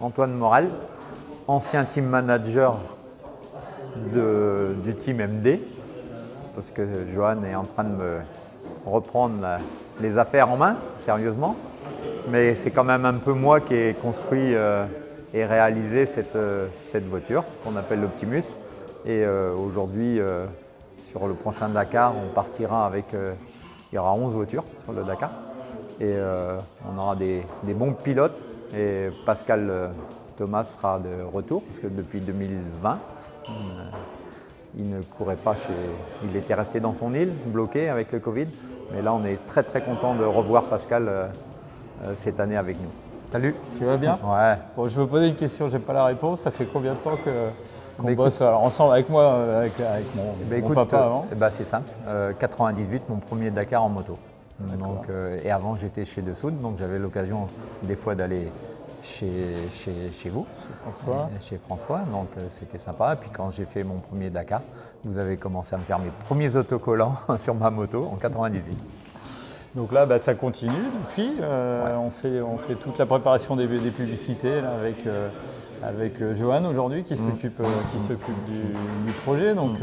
Antoine Morel, ancien team manager du team MD, parce que Johan est en train de me reprendre les affaires en main, sérieusement. Mais c'est quand même un peu moi qui ai construit et réalisé cette voiture qu'on appelle l'Optimus. Et aujourd'hui, sur le prochain Dakar, on partira avec, il y aura 11 voitures sur le Dakar. Et on aura des bons pilotes. Et Pascal Thomas sera de retour, parce que depuis 2020, il ne courait pas il était resté dans son île, bloqué avec le Covid. Mais là, on est très très content de revoir Pascal cette année avec nous. Salut, tu vas bien? Ouais. Bon, je me posais une question, j'ai pas la réponse. Ça fait combien de temps qu'on bosse ensemble avec moi, avec mon papa avant? C'est simple, 98, mon premier Dakar en moto. Donc, et avant, j'étais chez Dessoud, donc j'avais l'occasion des fois d'aller chez vous, chez François, donc c'était sympa. Et puis quand j'ai fait mon premier Dakar, vous avez commencé à me faire mes premiers autocollants sur ma moto en 98. Donc là, ça continue depuis. On fait toute la préparation des publicités là, avec Johan aujourd'hui qui s'occupe du projet. Donc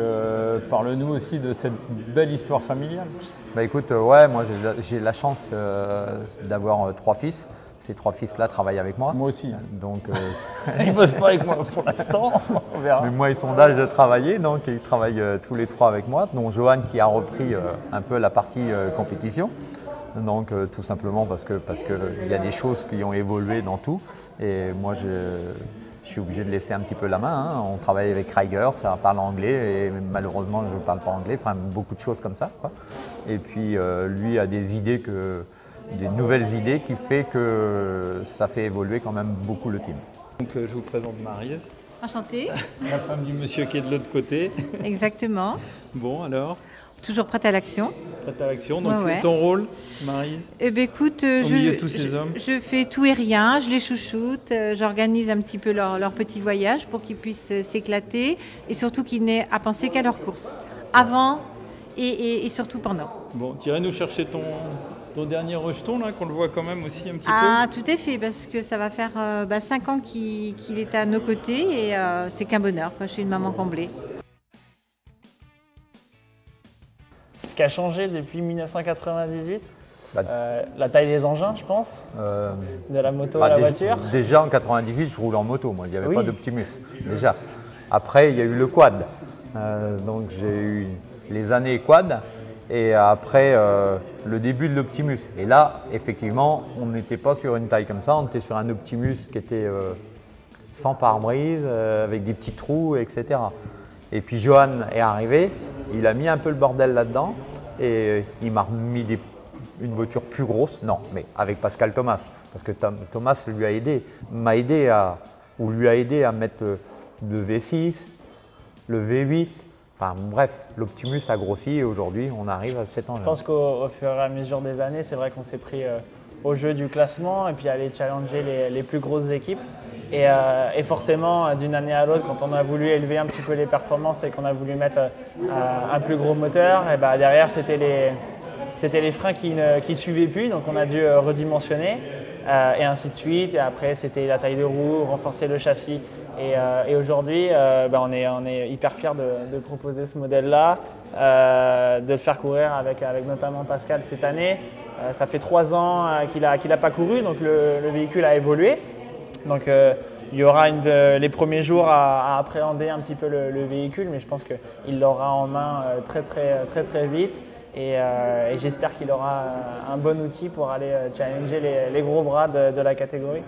parle-nous aussi de cette belle histoire familiale. Écoute, ouais, moi j'ai la chance d'avoir 3 fils. Ces 3 fils-là travaillent avec moi. Moi aussi. Donc, ils ne bossent pas avec moi pour l'instant, on verra. Mais moi, ils sont d'âge de travailler, donc ils travaillent tous les 3 avec moi, dont Johan qui a repris un peu la partie compétition. Donc tout simplement parce que il y a des choses qui ont évolué dans tout. Et moi, je suis obligé de laisser un petit peu la main. Hein. On travaille avec Krieger, ça parle anglais, et malheureusement, je ne parle pas anglais. Enfin, beaucoup de choses comme ça, quoi. Et puis, lui a des idées des nouvelles idées qui fait que ça fait évoluer quand même beaucoup le team. Donc je vous présente Maryse. Enchantée. La femme du monsieur qui est de l'autre côté. Exactement. Bon, alors? Toujours prête à l'action. Prête à l'action, donc c'est ton rôle, Maryse? Écoute, au milieu de tous ces hommes. Je fais tout et rien, je les chouchoute, j'organise un petit peu leur petit voyage pour qu'ils puissent s'éclater et surtout qu'ils n'aient à penser qu'à leur course, avant et surtout pendant. Bon, tu irais nous chercher ton dernier rejeton, là, qu'on le voit quand même aussi un petit peu. Ah, tout à fait, parce que ça va faire 5 ans qu'il est à nos côtés et c'est qu'un bonheur, quoi. Je suis une maman comblée. Ce qui a changé depuis 1998, la taille des engins, je pense, de la moto à la voiture. Déjà en 98, je roule en moto, moi, il n'y avait pas d'Optimus, déjà. Après, il y a eu le quad, donc j'ai eu les années quad. Et après, le début de l'Optimus. Et là, effectivement, on n'était pas sur une taille comme ça, on était sur un Optimus qui était sans pare-brise, avec des petits trous, etc. Et puis Johan est arrivé, il a mis un peu le bordel là-dedans et il m'a remis une voiture plus grosse. Non, mais avec Pascal Thomas, parce que Thomas lui a aidé, lui a aidé à mettre le V6, le V8. Enfin, bref, l'Optimus a grossi et aujourd'hui, on arrive à 7 ans. Je pense qu'au fur et à mesure des années, c'est vrai qu'on s'est pris au jeu du classement et puis aller challenger les plus grosses équipes. Et forcément, d'une année à l'autre, quand on a voulu élever un petit peu les performances et qu'on a voulu mettre un plus gros moteur, et derrière, c'était les freins qui ne suivaient plus, donc on a dû redimensionner et ainsi de suite. Et après, c'était la taille de roue, renforcer le châssis. Et aujourd'hui, on est hyper fiers de proposer ce modèle-là, de le faire courir avec notamment Pascal cette année. Ça fait 3 ans qu'il a pas couru, donc le véhicule a évolué. Donc il y aura les premiers jours à appréhender un petit peu le véhicule, mais je pense qu'il l'aura en main très vite. Et j'espère qu'il aura un bon outil pour aller challenger les gros bras de la catégorie.